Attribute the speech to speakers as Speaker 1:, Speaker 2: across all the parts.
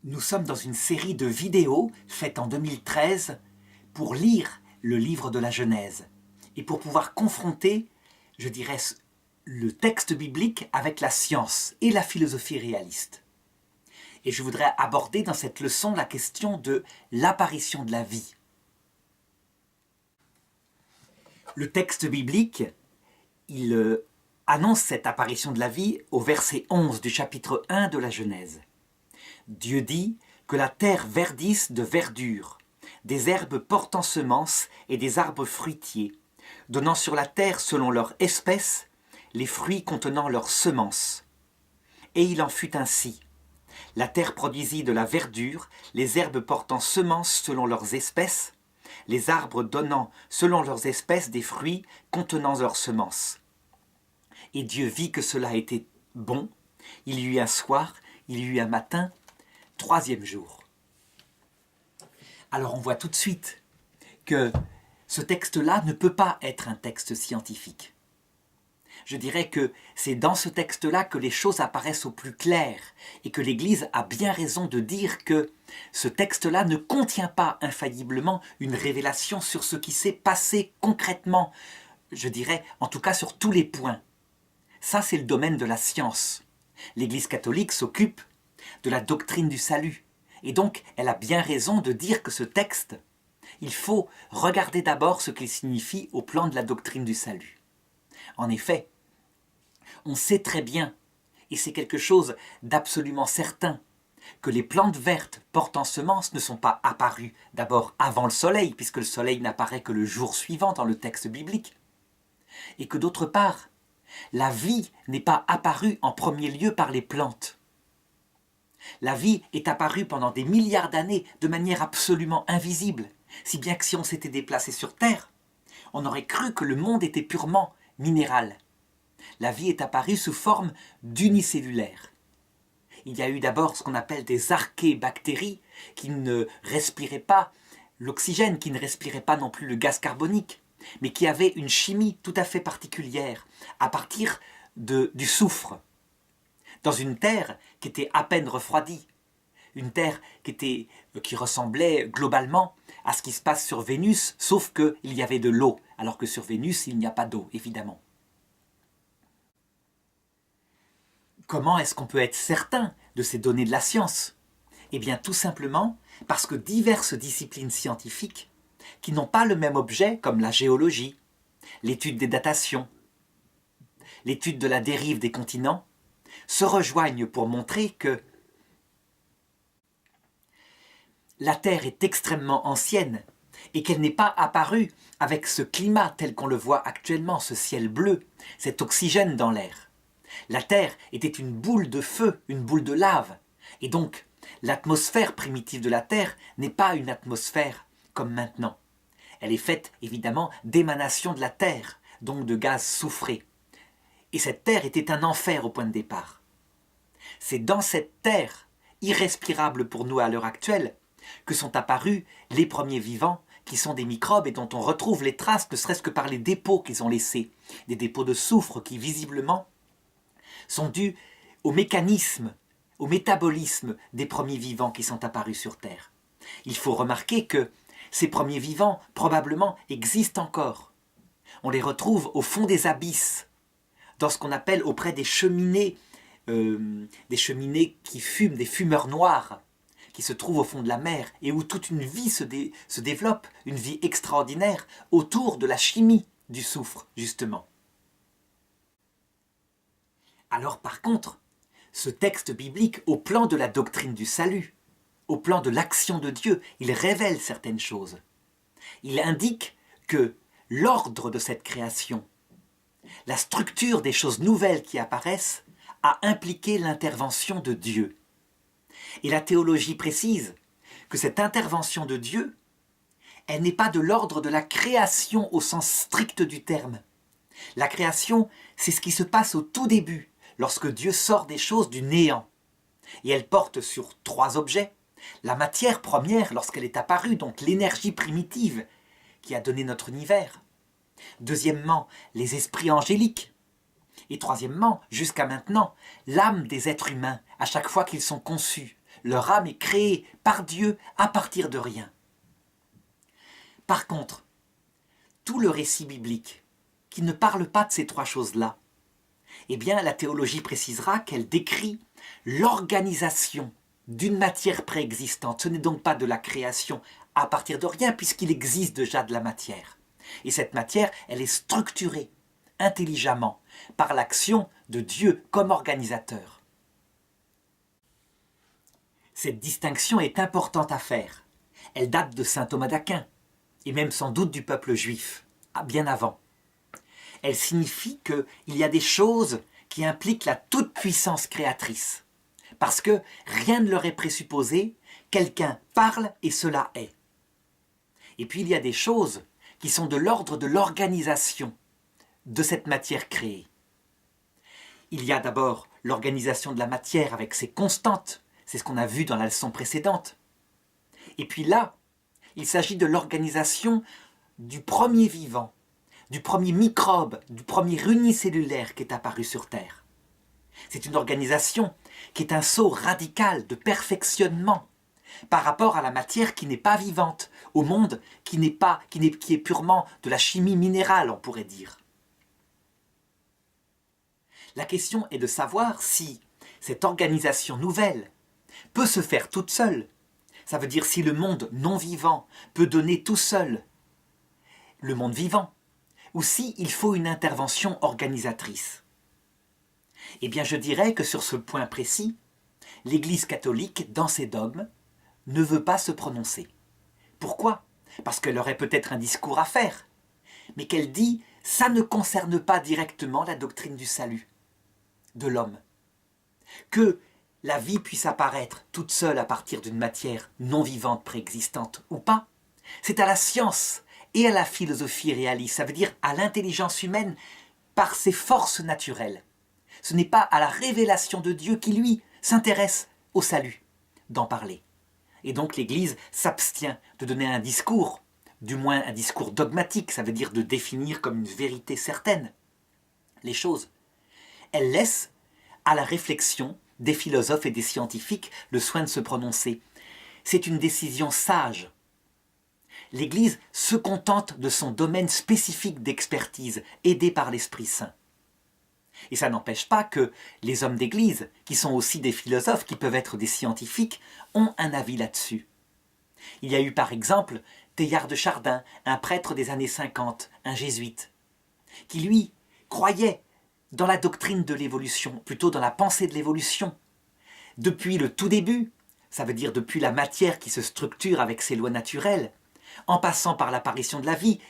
Speaker 1: Nous sommes dans une série de vidéos faites en 2013 pour lire le livre de la Genèse et pour pouvoir confronter, je dirais, le texte biblique avec la science et la philosophie réaliste. Et je voudrais aborder dans cette leçon la question de l'apparition de la vie. Le texte biblique, il annonce cette apparition de la vie au verset 11 du chapitre 1 de la Genèse. Dieu dit que la terre verdisse de verdure, des herbes portant semences et des arbres fruitiers, donnant sur la terre selon leur espèce les fruits contenant leurs semences. Et il en fut ainsi. La terre produisit de la verdure, les herbes portant semences selon leurs espèces, les arbres donnant selon leurs espèces des fruits contenant leurs semences. Et Dieu vit que cela était bon. Il y eut un soir, il y eut un matin, troisième jour. Alors on voit tout de suite que ce texte-là ne peut pas être un texte scientifique. Je dirais que c'est dans ce texte-là que les choses apparaissent au plus clair et que l'Église a bien raison de dire que ce texte-là ne contient pas infailliblement une révélation sur ce qui s'est passé concrètement, je dirais en tout cas sur tous les points. Ça, c'est le domaine de la science. L'Église catholique s'occupe de la doctrine du salut. Et donc, elle a bien raison de dire que ce texte, il faut regarder d'abord ce qu'il signifie au plan de la doctrine du salut. En effet, on sait très bien, et c'est quelque chose d'absolument certain, que les plantes vertes portant semences ne sont pas apparues d'abord avant le soleil, puisque le soleil n'apparaît que le jour suivant dans le texte biblique, et que d'autre part, la vie n'est pas apparue en premier lieu par les plantes. La vie est apparue pendant des milliards d'années de manière absolument invisible, si bien que si on s'était déplacé sur Terre, on aurait cru que le monde était purement minéral. La vie est apparue sous forme d'unicellulaire. Il y a eu d'abord ce qu'on appelle des archébactéries qui ne respiraient pas l'oxygène, qui ne respiraient pas non plus le gaz carbonique, mais qui avaient une chimie tout à fait particulière à partir du soufre. Dans une terre qui était à peine refroidie, une terre qui ressemblait globalement à ce qui se passe sur Vénus, sauf qu'il y avait de l'eau, alors que sur Vénus, il n'y a pas d'eau, évidemment. Comment est-ce qu'on peut être certain de ces données de la science? Eh bien, tout simplement parce que diverses disciplines scientifiques, qui n'ont pas le même objet, comme la géologie, l'étude des datations, l'étude de la dérive des continents, se rejoignent pour montrer que la Terre est extrêmement ancienne et qu'elle n'est pas apparue avec ce climat tel qu'on le voit actuellement, ce ciel bleu, cet oxygène dans l'air. La Terre était une boule de feu, une boule de lave, et donc l'atmosphère primitive de la Terre n'est pas une atmosphère comme maintenant. Elle est faite évidemment d'émanations de la Terre, donc de gaz soufré. Et cette terre était un enfer au point de départ. C'est dans cette terre, irrespirable pour nous à l'heure actuelle, que sont apparus les premiers vivants, qui sont des microbes et dont on retrouve les traces, ne serait-ce que par les dépôts qu'ils ont laissés, des dépôts de soufre qui, visiblement, sont dus au mécanisme, au métabolisme des premiers vivants qui sont apparus sur Terre. Il faut remarquer que ces premiers vivants, probablement, existent encore. On les retrouve au fond des abysses, dans ce qu'on appelle auprès des cheminées qui fument, des fumeurs noirs, qui se trouvent au fond de la mer, et où toute une vie se développe, une vie extraordinaire, autour de la chimie du soufre, justement. Alors par contre, ce texte biblique, au plan de la doctrine du salut, au plan de l'action de Dieu, il révèle certaines choses. Il indique que l'ordre de cette création, la structure des choses nouvelles qui apparaissent a impliqué l'intervention de Dieu. Et la théologie précise que cette intervention de Dieu, elle n'est pas de l'ordre de la création au sens strict du terme. La création, c'est ce qui se passe au tout début, lorsque Dieu sort des choses du néant. Et elle porte sur trois objets. La matière première, lorsqu'elle est apparue, donc l'énergie primitive qui a donné notre univers. Deuxièmement, les esprits angéliques. Et troisièmement, jusqu'à maintenant, l'âme des êtres humains, à chaque fois qu'ils sont conçus, Leur âme est créée par Dieu à partir de rien. Par contre, tout le récit biblique qui ne parle pas de ces trois choses-là, eh bien la théologie précisera qu'elle décrit l'organisation d'une matière préexistante. Ce n'est donc pas de la création à partir de rien, puisqu'il existe déjà de la matière. Et cette matière, elle est structurée intelligemment par l'action de Dieu comme organisateur. Cette distinction est importante à faire. Elle date de saint Thomas d'Aquin, et même sans doute du peuple juif, bien avant. Elle signifie qu'il y a des choses qui impliquent la toute-puissance créatrice, parce que rien ne leur est présupposé, quelqu'un parle et cela est. Et puis il y a des choses qui sont de l'ordre de l'organisation de cette matière créée. Il y a d'abord l'organisation de la matière avec ses constantes, c'est ce qu'on a vu dans la leçon précédente. Et puis là, il s'agit de l'organisation du premier vivant, du premier microbe, du premier unicellulaire qui est apparu sur Terre. C'est une organisation qui est un saut radical de perfectionnement par rapport à la matière qui n'est pas vivante, au monde qui est purement de la chimie minérale, on pourrait dire. La question est de savoir si cette organisation nouvelle peut se faire toute seule. Ça veut dire si le monde non vivant peut donner tout seul le monde vivant, ou si il faut une intervention organisatrice. Eh bien, je dirais que sur ce point précis, l'Église catholique, dans ses dogmes, ne veut pas se prononcer. Pourquoi? Parce qu'elle aurait peut-être un discours à faire, mais qu'elle dit « ça ne concerne pas directement la doctrine du salut de l'homme ». Que la vie puisse apparaître toute seule à partir d'une matière non vivante préexistante ou pas, c'est à la science et à la philosophie réaliste, ça veut dire à l'intelligence humaine par ses forces naturelles. Ce n'est pas à la révélation de Dieu qui, lui, s'intéresse au salut d'en parler. Et donc l'Église s'abstient de donner un discours, du moins un discours dogmatique, ça veut dire de définir comme une vérité certaine les choses. Elle laisse à la réflexion des philosophes et des scientifiques le soin de se prononcer. C'est une décision sage. L'Église se contente de son domaine spécifique d'expertise, aidé par l'Esprit Saint. Et ça n'empêche pas que les hommes d'Église, qui sont aussi des philosophes, qui peuvent être des scientifiques, ont un avis là-dessus. Il y a eu par exemple Teilhard de Chardin, un prêtre des années 50, un jésuite, qui lui croyait dans la doctrine de l'évolution, plutôt dans la pensée de l'évolution. Depuis le tout début, ça veut dire depuis la matière qui se structure avec ses lois naturelles, en passant par l'apparition de la vie,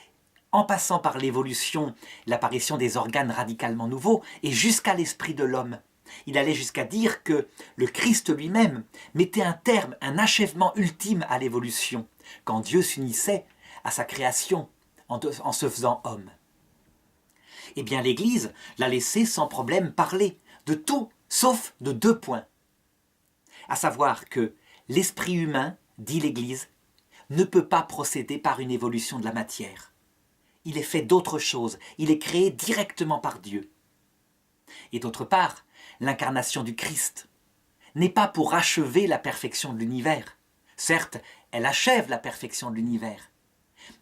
Speaker 1: en passant par l'évolution, l'apparition des organes radicalement nouveaux, et jusqu'à l'esprit de l'homme. Il allait jusqu'à dire que le Christ lui-même mettait un terme, un achèvement ultime à l'évolution, quand Dieu s'unissait à sa création en se faisant homme. Eh bien l'Église l'a laissé sans problème parler de tout, sauf de deux points. À savoir que l'esprit humain, dit l'Église, ne peut pas procéder par une évolution de la matière. Il est fait d'autre chose, il est créé directement par Dieu. Et d'autre part, l'incarnation du Christ n'est pas pour achever la perfection de l'univers. Certes, elle achève la perfection de l'univers,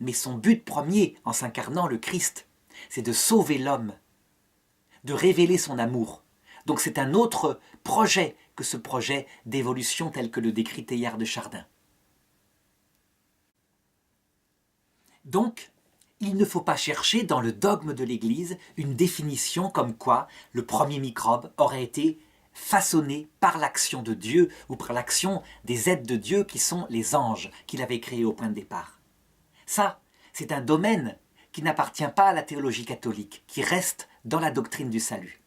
Speaker 1: mais son but premier en s'incarnant, le Christ, c'est de sauver l'homme, de révéler son amour. Donc c'est un autre projet que ce projet d'évolution tel que le décrit Teilhard de Chardin. Donc, il ne faut pas chercher dans le dogme de l'Église une définition comme quoi le premier microbe aurait été façonné par l'action de Dieu ou par l'action des êtres de Dieu qui sont les anges qu'il avait créés au point de départ. Ça, c'est un domaine qui n'appartient pas à la théologie catholique, qui reste dans la doctrine du salut.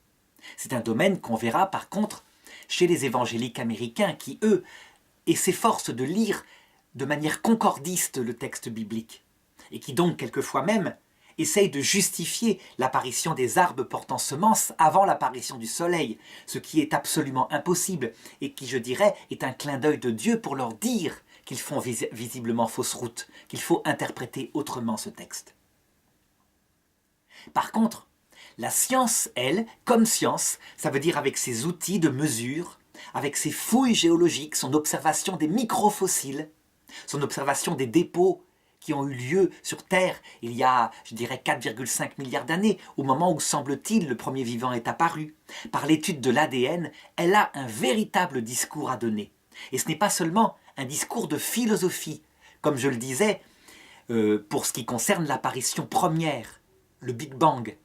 Speaker 1: C'est un domaine qu'on verra par contre chez les évangéliques américains qui, eux, s'efforcent de lire de manière concordiste le texte biblique et qui donc quelquefois même essayent de justifier l'apparition des arbres portant semences avant l'apparition du soleil, ce qui est absolument impossible et qui, je dirais, est un clin d'œil de Dieu pour leur dire qu'ils font visiblement fausse route, qu'il faut interpréter autrement ce texte. Par contre, la science, elle, comme science, ça veut dire avec ses outils de mesure, avec ses fouilles géologiques, son observation des microfossiles, son observation des dépôts qui ont eu lieu sur Terre il y a, je dirais, 4,5 milliards d'années, au moment où, semble-t-il, le premier vivant est apparu. Par l'étude de l'ADN, elle a un véritable discours à donner. Et ce n'est pas seulement un discours de philosophie, comme je le disais, pour ce qui concerne l'apparition première, le Big Bang.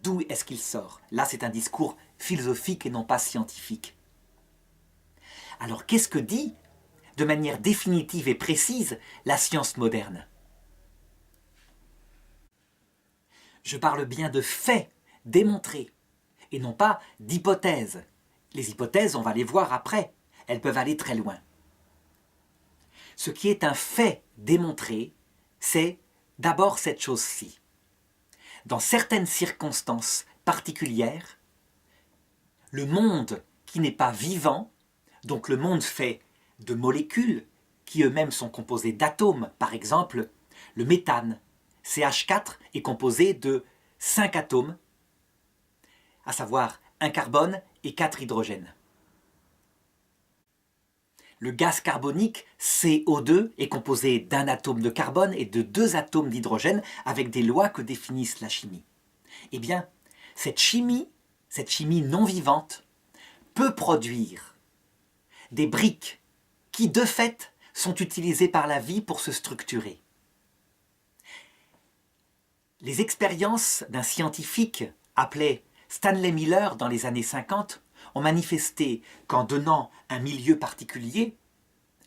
Speaker 1: D'où est-ce qu'il sort? Là, c'est un discours philosophique et non pas scientifique. Alors, qu'est-ce que dit, de manière définitive et précise, la science moderne? Je parle bien de faits démontrés, et non pas d'hypothèses. Les hypothèses, on va les voir après, elles peuvent aller très loin. Ce qui est un fait démontré, c'est d'abord cette chose-ci. Dans certaines circonstances particulières, le monde qui n'est pas vivant, donc le monde fait de molécules qui eux-mêmes sont composées d'atomes, par exemple, le méthane, CH4, est composé de 5 atomes, à savoir un carbone et 4 hydrogènes. Le gaz carbonique, CO2, est composé d'un atome de carbone et de 2 atomes d'hydrogène avec des lois que définissent la chimie. Eh bien, cette chimie non vivante, peut produire des briques qui, de fait, sont utilisées par la vie pour se structurer. Les expériences d'un scientifique appelé Stanley Miller dans les années 50 ont manifesté qu'en donnant un milieu particulier,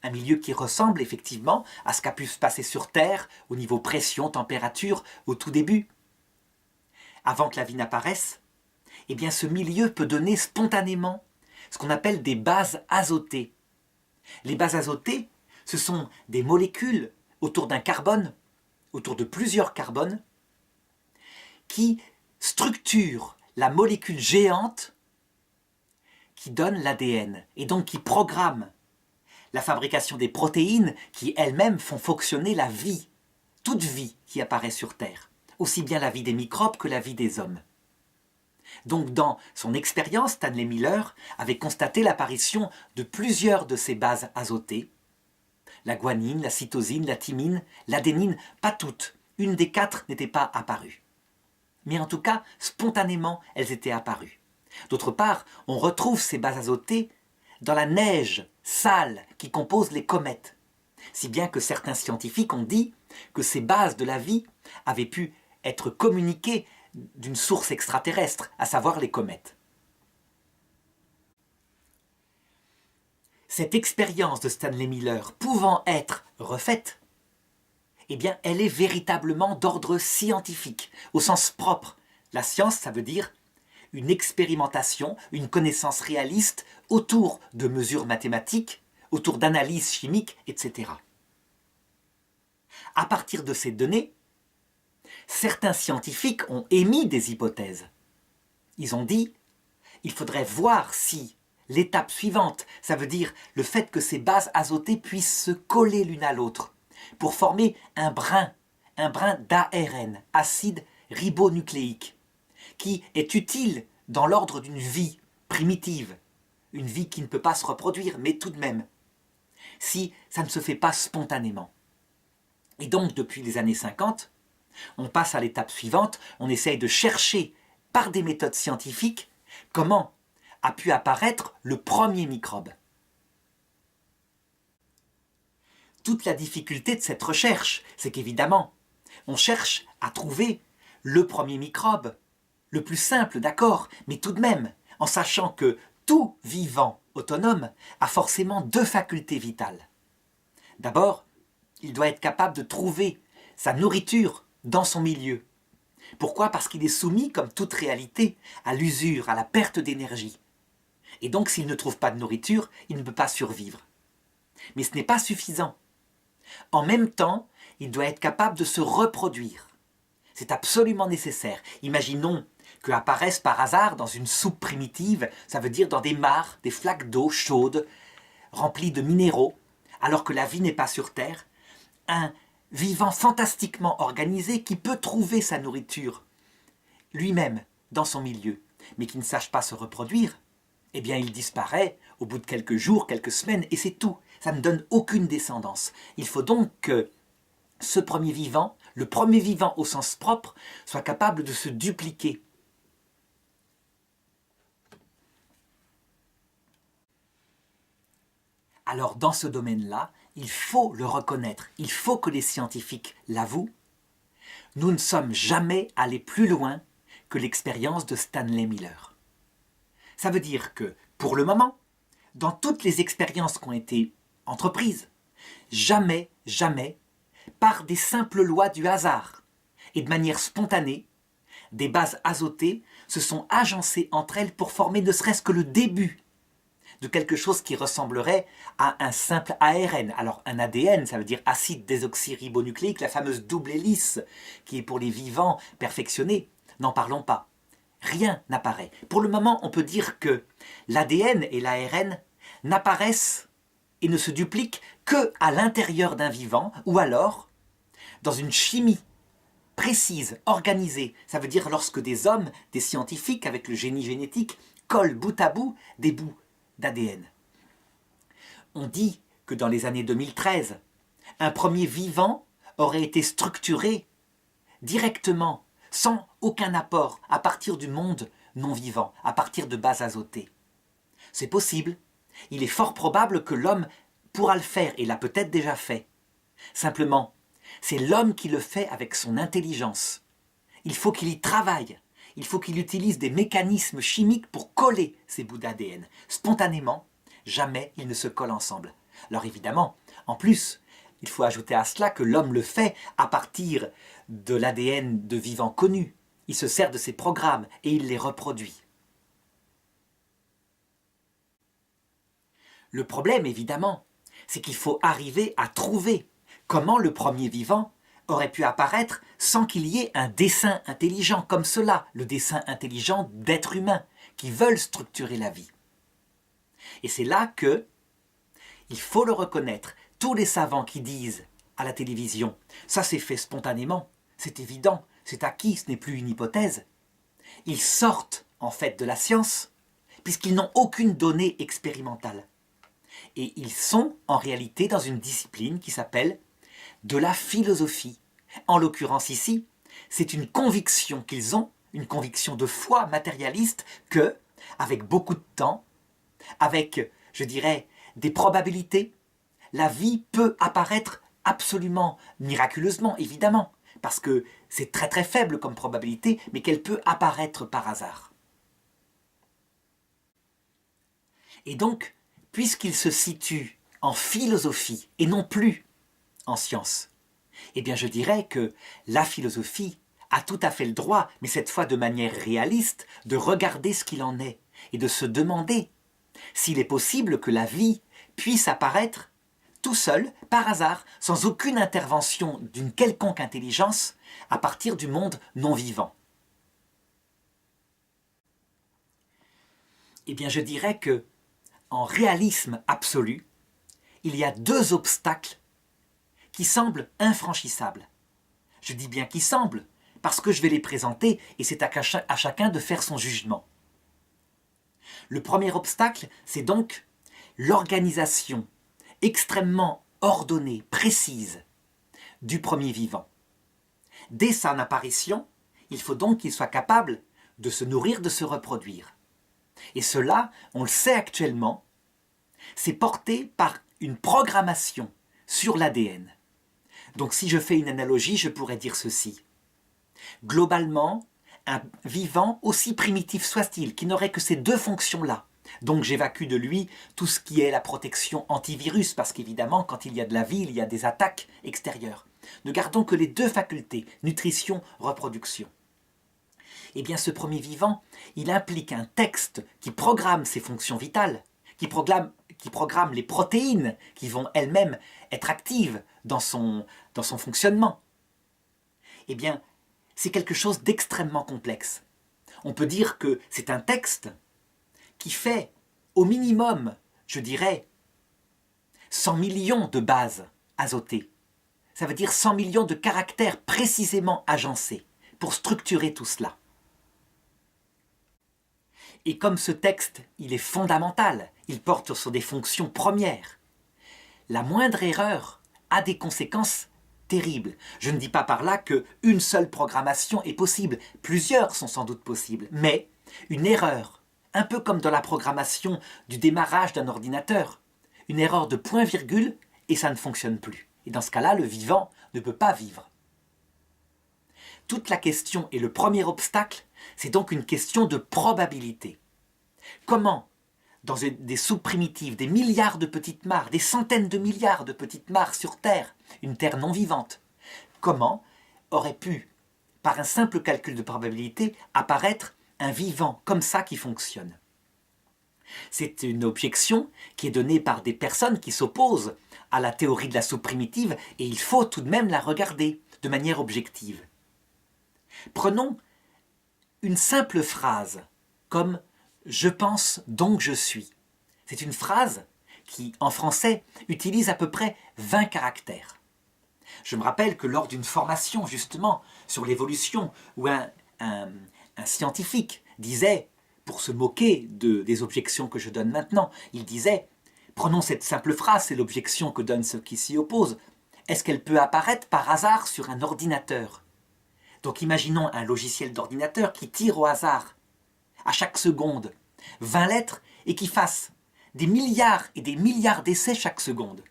Speaker 1: un milieu qui ressemble effectivement à ce qu'a pu se passer sur Terre au niveau pression, température au tout début, avant que la vie n'apparaisse, eh bien ce milieu peut donner spontanément ce qu'on appelle des bases azotées. Les bases azotées, ce sont des molécules autour d'un carbone, autour de plusieurs carbones, qui structurent la molécule géante qui donne l'ADN et donc qui programme la fabrication des protéines qui elles-mêmes font fonctionner la vie, toute vie qui apparaît sur Terre, aussi bien la vie des microbes que la vie des hommes. Donc dans son expérience, Stanley Miller avait constaté l'apparition de plusieurs de ces bases azotées, la guanine, la cytosine, la thymine, l'adénine, pas toutes, une des 4 n'était pas apparue. Mais en tout cas, spontanément, elles étaient apparues. D'autre part, on retrouve ces bases azotées dans la neige sale qui compose les comètes, si bien que certains scientifiques ont dit que ces bases de la vie avaient pu être communiquées d'une source extraterrestre, à savoir les comètes. Cette expérience de Stanley Miller pouvant être refaite, eh bien, elle est véritablement d'ordre scientifique, au sens propre. La science, ça veut dire une expérimentation, une connaissance réaliste autour de mesures mathématiques, autour d'analyses chimiques, etc. À partir de ces données, certains scientifiques ont émis des hypothèses. Ils ont dit, il faudrait voir si l'étape suivante, ça veut dire le fait que ces bases azotées puissent se coller l'une à l'autre, pour former un brin d'ARN, acide ribonucléique, qui est utile dans l'ordre d'une vie primitive, une vie qui ne peut pas se reproduire, mais tout de même, si ça ne se fait pas spontanément. Et donc, depuis les années 50, on passe à l'étape suivante, on essaye de chercher, par des méthodes scientifiques, comment a pu apparaître le premier microbe. Toute la difficulté de cette recherche, c'est qu'évidemment, on cherche à trouver le premier microbe, le plus simple, d'accord, mais tout de même, en sachant que tout vivant autonome a forcément 2 facultés vitales. D'abord, il doit être capable de trouver sa nourriture dans son milieu. Pourquoi? Parce qu'il est soumis, comme toute réalité, à l'usure, à la perte d'énergie. Et donc, s'il ne trouve pas de nourriture, il ne peut pas survivre. Mais ce n'est pas suffisant. En même temps, il doit être capable de se reproduire. C'est absolument nécessaire. Imaginons que apparaissent par hasard dans une soupe primitive, ça veut dire dans des mares, des flaques d'eau chaudes, remplies de minéraux, alors que la vie n'est pas sur Terre, un vivant fantastiquement organisé qui peut trouver sa nourriture lui-même dans son milieu, mais qui ne sache pas se reproduire. eh bien il disparaît au bout de quelques jours, quelques semaines, et c'est tout. Ça ne donne aucune descendance. Il faut donc que ce premier vivant, le premier vivant au sens propre, soit capable de se dupliquer. Alors dans ce domaine-là, il faut le reconnaître, il faut que les scientifiques l'avouent, nous ne sommes jamais allés plus loin que l'expérience de Stanley Miller. Ça veut dire que, pour le moment, dans toutes les expériences qui ont été entreprises, jamais, par des simples lois du hasard et de manière spontanée, des bases azotées se sont agencées entre elles pour former ne serait-ce que le début de quelque chose qui ressemblerait à un simple ARN. Alors un ADN, ça veut dire acide désoxyribonucléique, la fameuse double hélice qui est pour les vivants perfectionnés. N'en parlons pas. Rien n'apparaît. Pour le moment, on peut dire que l'ADN et l'ARN n'apparaissent et ne se dupliquent que à l'intérieur d'un vivant, ou alors dans une chimie précise, organisée. Ça veut dire lorsque des hommes, des scientifiques avec le génie génétique, collent bout à bout des bouts d'ADN. On dit que dans les années 2013, un premier vivant aurait été structuré directement, sans aucun apport, à partir du monde non vivant, à partir de bases azotées. C'est possible. Il est fort probable que l'homme pourra le faire, et l'a peut-être déjà fait. Simplement, c'est l'homme qui le fait avec son intelligence. Il faut qu'il y travaille. Il faut qu'il utilise des mécanismes chimiques pour coller ces bouts d'ADN. Spontanément, jamais ils ne se collent ensemble. Alors évidemment, en plus, il faut ajouter à cela que l'homme le fait à partir de l'ADN de vivants connus. Il se sert de ces programmes et il les reproduit. Le problème, évidemment, c'est qu'il faut arriver à trouver comment le premier vivant aurait pu apparaître sans qu'il y ait un dessein intelligent comme cela, le dessein intelligent d'êtres humains qui veulent structurer la vie. Et c'est là que, il faut le reconnaître, tous les savants qui disent à la télévision « ça s'est fait spontanément, c'est évident, c'est acquis, ce n'est plus une hypothèse », ils sortent en fait de la science puisqu'ils n'ont aucune donnée expérimentale. Et ils sont en réalité dans une discipline qui s'appelle de la philosophie. En l'occurrence ici, c'est une conviction qu'ils ont, une conviction de foi matérialiste que, avec beaucoup de temps, avec, je dirais, des probabilités, la vie peut apparaître absolument miraculeusement, évidemment, parce que c'est très très faible comme probabilité, mais qu'elle peut apparaître par hasard. Et donc, puisqu'il se situe en philosophie et non plus en science, eh bien je dirais que la philosophie a tout à fait le droit, mais cette fois de manière réaliste, de regarder ce qu'il en est et de se demander s'il est possible que la vie puisse apparaître tout seul, par hasard, sans aucune intervention d'une quelconque intelligence, à partir du monde non vivant. Eh bien je dirais que, en réalisme absolu, il y a deux obstacles qui semblent infranchissables. Je dis bien qui semblent, parce que je vais les présenter et c'est à chacun de faire son jugement. Le premier obstacle, c'est donc l'organisation extrêmement ordonnée, précise du premier vivant. Dès son apparition, il faut donc qu'il soit capable de se nourrir, de se reproduire. Et cela, on le sait actuellement, c'est porté par une programmation sur l'ADN. Donc si je fais une analogie, je pourrais dire ceci. Globalement, un vivant, aussi primitif soit-il, qui n'aurait que ces deux fonctions-là, donc j'évacue de lui tout ce qui est la protection antivirus, parce qu'évidemment, quand il y a de la vie, il y a des attaques extérieures. Ne gardons que les deux facultés, nutrition, reproduction. Eh bien ce premier vivant, il implique un texte qui programme ses fonctions vitales, qui programme les protéines qui vont elles-mêmes être actives dans son fonctionnement. Eh bien, c'est quelque chose d'extrêmement complexe. On peut dire que c'est un texte qui fait au minimum, je dirais, 100 millions de bases azotées. Ça veut dire 100 millions de caractères précisément agencés pour structurer tout cela. Et comme ce texte, il est fondamental, il porte sur des fonctions premières, la moindre erreur a des conséquences terribles. Je ne dis pas par là qu'une seule programmation est possible, plusieurs sont sans doute possibles, mais une erreur, un peu comme dans la programmation du démarrage d'un ordinateur, une erreur de point-virgule et ça ne fonctionne plus. Et dans ce cas-là, le vivant ne peut pas vivre. Toute la question et le premier obstacle, c'est donc une question de probabilité. Comment, dans des sous-primitives, des milliards de petites mares, des centaines de milliards de petites mares sur Terre, une Terre non vivante, comment aurait pu, par un simple calcul de probabilité, apparaître un vivant comme ça qui fonctionne? C'est une objection qui est donnée par des personnes qui s'opposent à la théorie de la sous-primitive et il faut tout de même la regarder de manière objective. Prenons une simple phrase comme « je pense donc je suis ». C'est une phrase qui, en français, utilise à peu près 20 caractères. Je me rappelle que lors d'une formation, justement, sur l'évolution, où un scientifique disait, pour se moquer des objections que je donne maintenant, il disait, prenons cette simple phrase, c'est l'objection que donnent ceux qui s'y opposent, est-ce qu'elle peut apparaître par hasard sur un ordinateur? Donc imaginons un logiciel d'ordinateur qui tire au hasard, à chaque seconde, 20 lettres et qui fasse des milliards et des milliards d'essais chaque seconde.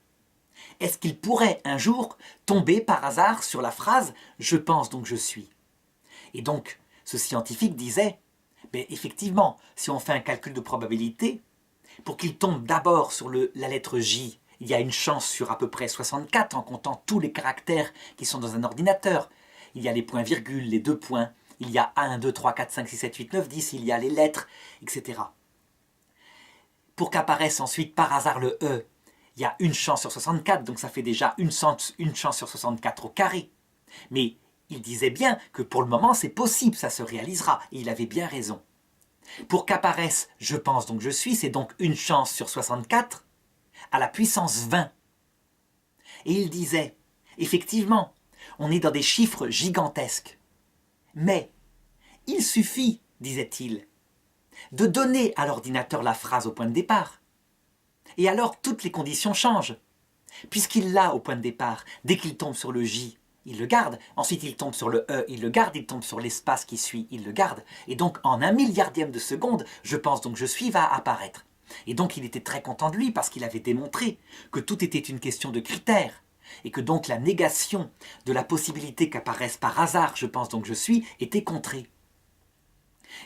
Speaker 1: Est-ce qu'il pourrait un jour tomber par hasard sur la phrase « je pense donc je suis » ? Et donc, ce scientifique disait, effectivement, si on fait un calcul de probabilité, pour qu'il tombe d'abord sur la lettre J, il y a une chance sur à peu près 64 en comptant tous les caractères qui sont dans un ordinateur. Il y a les points-virgules, les deux points, il y a 1, 2, 3, 4, 5, 6, 7, 8, 9, 10, il y a les lettres, etc. Pour qu'apparaisse ensuite par hasard le E, il y a une chance sur 64, donc ça fait déjà une chance sur 64 au carré. Mais il disait bien que pour le moment c'est possible, ça se réalisera, et il avait bien raison. Pour qu'apparaisse « je pense donc je suis », c'est donc une chance sur 64 à la puissance 20. Et il disait, effectivement, on est dans des chiffres gigantesques. Mais il suffit, disait-il, de donner à l'ordinateur la phrase au point de départ. Et alors toutes les conditions changent. Puisqu'il l'a au point de départ, dès qu'il tombe sur le J, il le garde. Ensuite, il tombe sur le E, il le garde. Il tombe sur l'espace qui suit, il le garde. Et donc, en 1/1000e de seconde, je pense donc je suis va apparaître. Et donc, il était très content de lui parce qu'il avait démontré que tout était une question de critères. Et que donc la négation de la possibilité qu'apparaisse par hasard, je pense donc je suis, était contrée.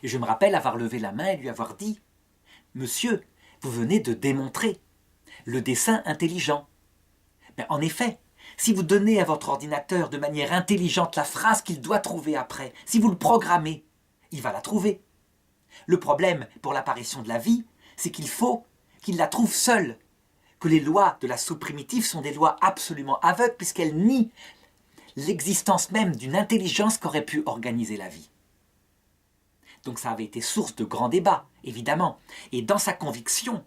Speaker 1: Et je me rappelle avoir levé la main et lui avoir dit « Monsieur, vous venez de démontrer le dessin intelligent. » En effet, si vous donnez à votre ordinateur de manière intelligente la phrase qu'il doit trouver après, si vous le programmez, il va la trouver. Le problème pour l'apparition de la vie, c'est qu'il faut qu'il la trouve seul, que les lois de la sous-primitive sont des lois absolument aveugles puisqu'elles nient l'existence même d'une intelligence qu'aurait pu organiser la vie. Donc ça avait été source de grands débats, évidemment. Et dans sa conviction,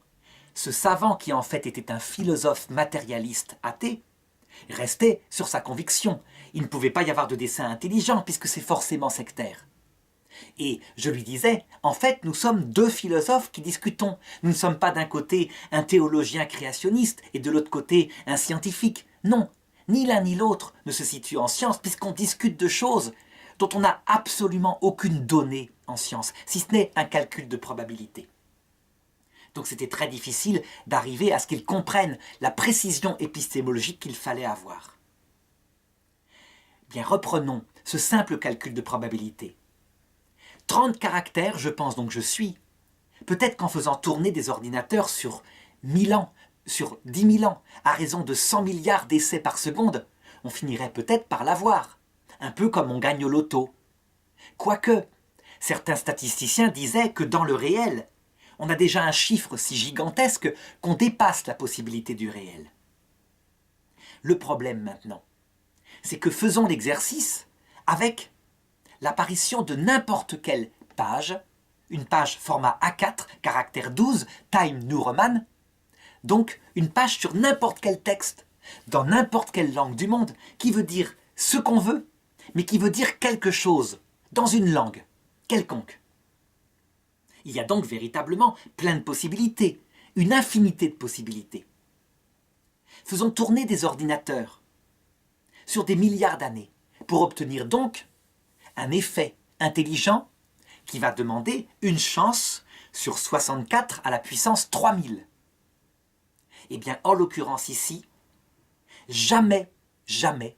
Speaker 1: ce savant qui en fait était un philosophe matérialiste athée, restait sur sa conviction. Il ne pouvait pas y avoir de dessin intelligent puisque c'est forcément sectaire. Et je lui disais, en fait, nous sommes deux philosophes qui discutons. Nous ne sommes pas d'un côté un théologien créationniste et de l'autre côté un scientifique. Non, ni l'un ni l'autre ne se situe en science puisqu'on discute de choses dont on n'a absolument aucune donnée en science, si ce n'est un calcul de probabilité. Donc c'était très difficile d'arriver à ce qu'ils comprennent la précision épistémologique qu'il fallait avoir. Bien, reprenons ce simple calcul de probabilité. 30 caractères, je pense donc je suis. Peut-être qu'en faisant tourner des ordinateurs sur 1000 ans, sur 10 000 ans, à raison de 100 milliards d'essais par seconde, on finirait peut-être par l'avoir. Un peu comme on gagne au loto. Quoique, certains statisticiens disaient que dans le réel, on a déjà un chiffre si gigantesque qu'on dépasse la possibilité du réel. Le problème maintenant, c'est que faisons l'exercice avec l'apparition de n'importe quelle page, une page format A4, caractère 12, Time New Roman, donc une page sur n'importe quel texte, dans n'importe quelle langue du monde, qui veut dire ce qu'on veut, mais qui veut dire quelque chose, dans une langue quelconque. Il y a donc véritablement plein de possibilités, une infinité de possibilités. Faisons tourner des ordinateurs sur des milliards d'années pour obtenir donc un effet intelligent qui va demander une chance sur 64 à la puissance 3000. Eh bien, en l'occurrence ici, jamais, jamais,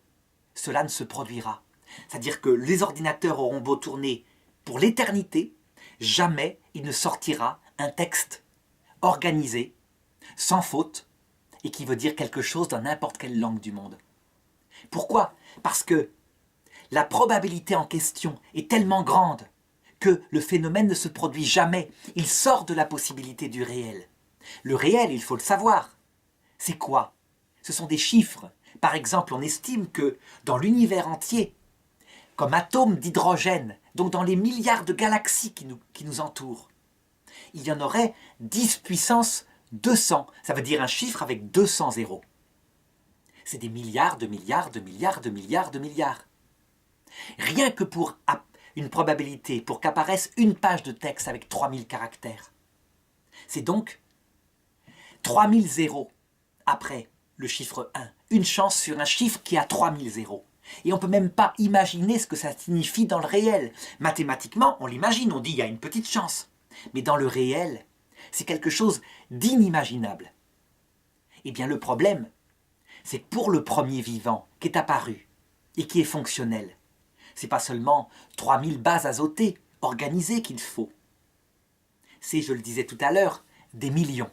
Speaker 1: cela ne se produira. C'est-à-dire que les ordinateurs auront beau tourner pour l'éternité, jamais il ne sortira un texte organisé, sans faute, et qui veut dire quelque chose dans n'importe quelle langue du monde. Pourquoi ? Parce que la probabilité en question est tellement grande que le phénomène ne se produit jamais. Il sort de la possibilité du réel. Le réel, il faut le savoir. C'est quoi ? Ce sont des chiffres. Par exemple, on estime que dans l'univers entier, comme atome d'hydrogène, donc dans les milliards de galaxies qui nous entourent, il y en aurait 10 puissance 200. Ça veut dire un chiffre avec 200 zéros. C'est des milliards de milliards de milliards de milliards de milliards. Rien que pour une probabilité, pour qu'apparaisse une page de texte avec 3000 caractères. C'est donc 3000 zéros après le chiffre 1. Une chance sur un chiffre qui a 3000 zéros. Et on ne peut même pas imaginer ce que ça signifie dans le réel. Mathématiquement, on l'imagine, on dit il y a une petite chance. Mais dans le réel, c'est quelque chose d'inimaginable. Eh bien le problème, c'est que pour le premier vivant qui est apparu et qui est fonctionnel, c'est pas seulement 3000 bases azotées organisées qu'il faut. C'est, je le disais tout à l'heure, des millions.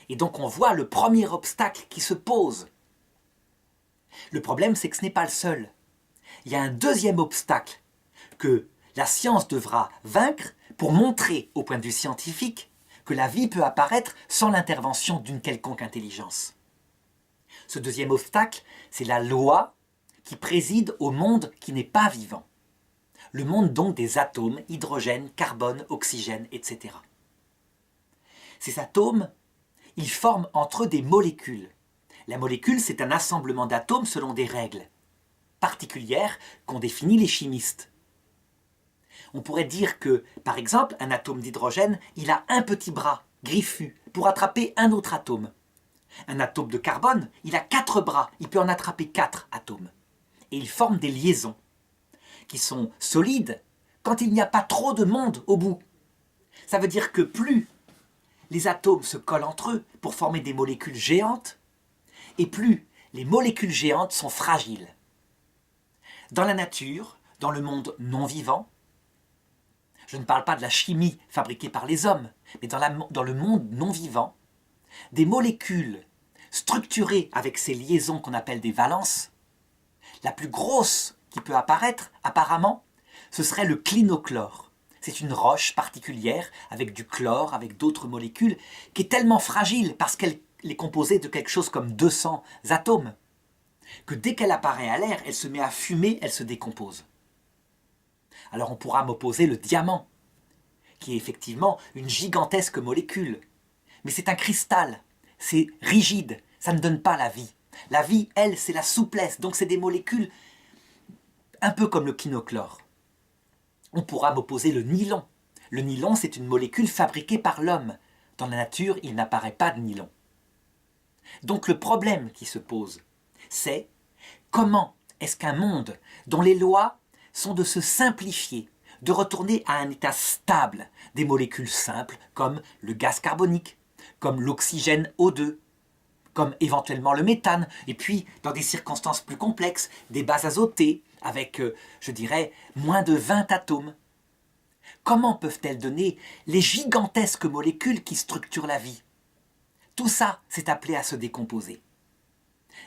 Speaker 1: Et donc on voit le premier obstacle qui se pose. Le problème, c'est que ce n'est pas le seul. Il y a un deuxième obstacle que la science devra vaincre pour montrer, au point de vue scientifique, que la vie peut apparaître sans l'intervention d'une quelconque intelligence. Ce deuxième obstacle, c'est la loi qui préside au monde qui n'est pas vivant. Le monde donc des atomes, hydrogène, carbone, oxygène, etc. Ces atomes, ils forment entre eux des molécules. La molécule, c'est un assemblement d'atomes selon des règles particulières qu'ont définies les chimistes. On pourrait dire que, par exemple, un atome d'hydrogène, il a un petit bras griffu pour attraper un autre atome. Un atome de carbone, il a 4 bras, il peut en attraper 4 atomes. Et ils forment des liaisons qui sont solides quand il n'y a pas trop de monde au bout. Ça veut dire que plus les atomes se collent entre eux pour former des molécules géantes, et plus les molécules géantes sont fragiles. Dans la nature, dans le monde non vivant, je ne parle pas de la chimie fabriquée par les hommes, mais dans le monde non vivant, des molécules structurées avec ces liaisons qu'on appelle des valences, la plus grosse qui peut apparaître, apparemment, ce serait le clinochlore. C'est une roche particulière, avec du chlore, avec d'autres molécules, qui est tellement fragile parce qu'elle est composée de quelque chose comme 200 atomes, que dès qu'elle apparaît à l'air, elle se met à fumer, elle se décompose. Alors on pourra m'opposer le diamant, qui est effectivement une gigantesque molécule. Mais c'est un cristal, c'est rigide, ça ne donne pas la vie. La vie, elle, c'est la souplesse, donc c'est des molécules un peu comme le clinochlore. On pourra m'opposer le nylon. Le nylon, c'est une molécule fabriquée par l'homme. Dans la nature, il n'apparaît pas de nylon. Donc le problème qui se pose, c'est comment est-ce qu'un monde dont les lois sont de se simplifier, de retourner à un état stable des molécules simples comme le gaz carbonique, comme l'oxygène O2, comme éventuellement le méthane, et puis dans des circonstances plus complexes, des bases azotées avec, je dirais, moins de 20 atomes. Comment peuvent-elles donner les gigantesques molécules qui structurent la vie ? Tout ça, c'est appelé à se décomposer.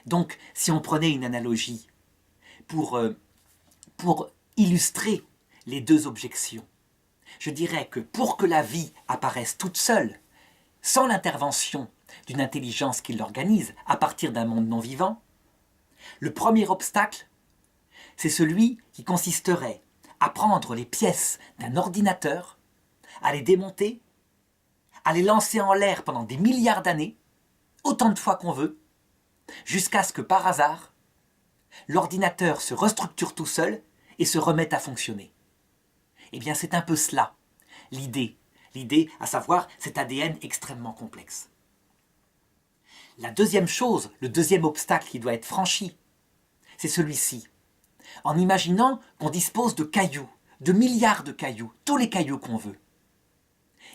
Speaker 1: Donc, si on prenait une analogie pour illustrer les deux objections, je dirais que pour que la vie apparaisse toute seule, sans l'intervention d'une intelligence qui l'organise à partir d'un monde non vivant, le premier obstacle, c'est celui qui consisterait à prendre les pièces d'un ordinateur, à les démonter, à les lancer en l'air pendant des milliards d'années, autant de fois qu'on veut, jusqu'à ce que par hasard, l'ordinateur se restructure tout seul et se remette à fonctionner. Eh bien c'est un peu cela, l'idée L'idée, à savoir cet ADN extrêmement complexe. La deuxième chose, le deuxième obstacle qui doit être franchi, c'est celui-ci. En imaginant qu'on dispose de cailloux, de milliards de cailloux, tous les cailloux qu'on veut.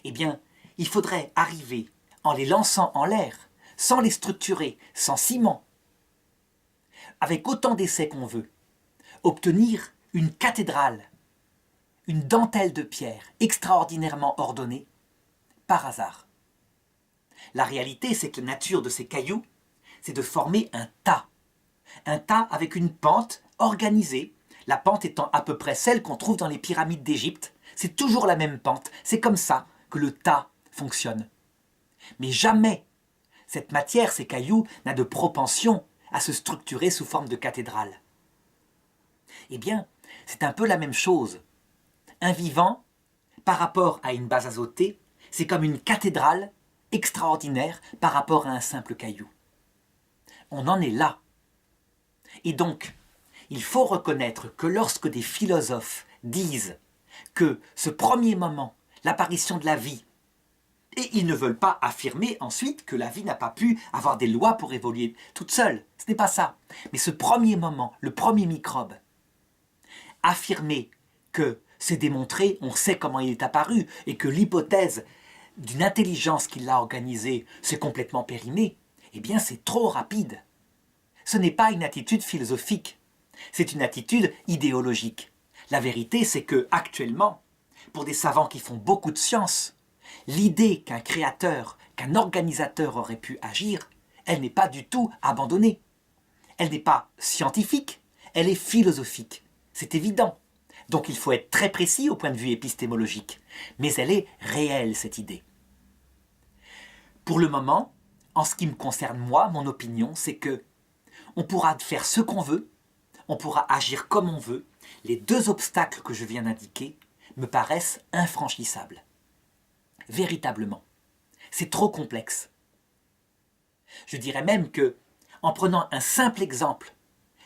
Speaker 1: Eh bien, il faudrait arriver, en les lançant en l'air, sans les structurer, sans ciment, avec autant d'essais qu'on veut, obtenir une cathédrale, une dentelle de pierre extraordinairement ordonnée, par hasard. La réalité, c'est que la nature de ces cailloux, c'est de former un tas avec une pente organisée, la pente étant à peu près celle qu'on trouve dans les pyramides d'Égypte. C'est toujours la même pente, c'est comme ça que le tas fonctionne. Mais jamais cette matière, ces cailloux, n'a de propension à se structurer sous forme de cathédrale. Eh bien, c'est un peu la même chose. Un vivant, par rapport à une base azotée, c'est comme une cathédrale extraordinaire par rapport à un simple caillou. On en est là. Et donc, il faut reconnaître que lorsque des philosophes disent que ce premier moment, l'apparition de la vie, et ils ne veulent pas affirmer ensuite que la vie n'a pas pu avoir des lois pour évoluer toute seule, ce n'est pas ça. Mais ce premier moment, le premier microbe, affirmer que c'est démontré, on sait comment il est apparu, et que l'hypothèse d'une intelligence qui l'a organisé, c'est complètement périmé, eh bien c'est trop rapide. Ce n'est pas une attitude philosophique, c'est une attitude idéologique. La vérité, c'est que actuellement, pour des savants qui font beaucoup de sciences, l'idée qu'un créateur, qu'un organisateur aurait pu agir, elle n'est pas du tout abandonnée. Elle n'est pas scientifique, elle est philosophique. C'est évident. Donc il faut être très précis au point de vue épistémologique. Mais elle est réelle, cette idée. Pour le moment, en ce qui me concerne moi, mon opinion, c'est que on pourra faire ce qu'on veut, on pourra agir comme on veut. Les deux obstacles que je viens d'indiquer me paraissent infranchissables. Véritablement. C'est trop complexe. Je dirais même que, en prenant un simple exemple,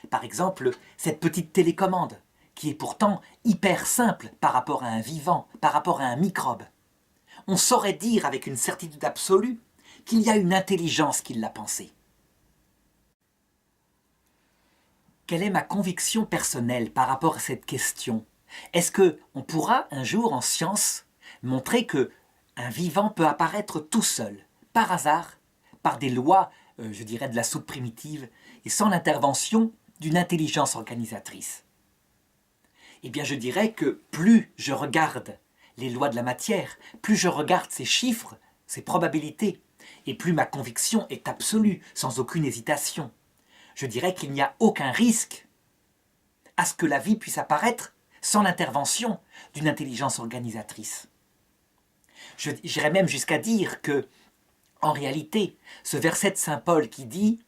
Speaker 1: par exemple cette petite télécommande, qui est pourtant hyper simple par rapport à un vivant, par rapport à un microbe, on saurait dire avec une certitude absolue qu'il y a une intelligence qui l'a pensée. Quelle est ma conviction personnelle par rapport à cette question? Est-ce qu'on pourra un jour en science montrer que un vivant peut apparaître tout seul, par hasard, par des lois, je dirais, de la soupe primitive, et sans l'intervention d'une intelligence organisatrice? Eh bien, je dirais que plus je regarde les lois de la matière, plus je regarde ces chiffres, ces probabilités, et plus ma conviction est absolue, sans aucune hésitation. Je dirais qu'il n'y a aucun risque à ce que la vie puisse apparaître sans l'intervention d'une intelligence organisatrice. J'irais même jusqu'à dire que, en réalité, ce verset de saint Paul qui dit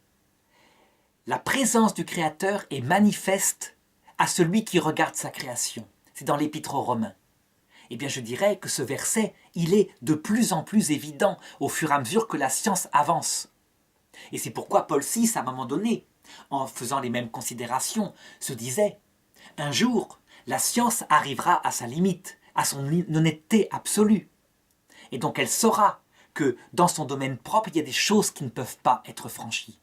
Speaker 1: « La présence du Créateur est manifeste à celui qui regarde sa création », c'est dans l'Épître aux Romains. Eh bien, je dirais que ce verset, il est de plus en plus évident au fur et à mesure que la science avance. Et c'est pourquoi Paul VI, à un moment donné, en faisant les mêmes considérations, se disait « Un jour, la science arrivera à sa limite, à son honnêteté absolue. Et donc elle saura que dans son domaine propre, il y a des choses qui ne peuvent pas être franchies.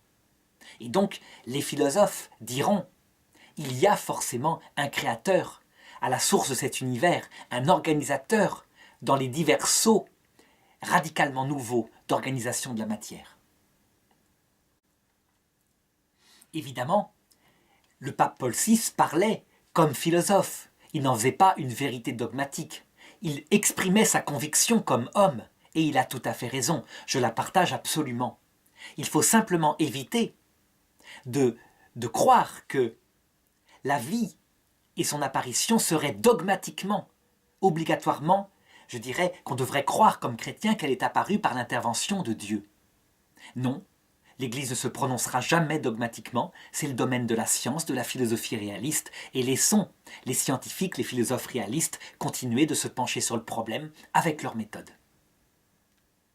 Speaker 1: Et donc les philosophes diront « Il y a forcément un créateur à la source de cet univers, un organisateur dans les divers sauts radicalement nouveaux d'organisation de la matière. » Évidemment, le pape Paul VI parlait comme philosophe. Il n'en faisait pas une vérité dogmatique. Il exprimait sa conviction comme homme. Et il a tout à fait raison. Je la partage absolument. Il faut simplement éviter de croire que la vie et son apparition seraient dogmatiquement, obligatoirement, je dirais qu'on devrait croire comme chrétien qu'elle est apparue par l'intervention de Dieu. Non. L'Église ne se prononcera jamais dogmatiquement, c'est le domaine de la science, de la philosophie réaliste, et laissons les scientifiques, les philosophes réalistes continuer de se pencher sur le problème avec leur méthode.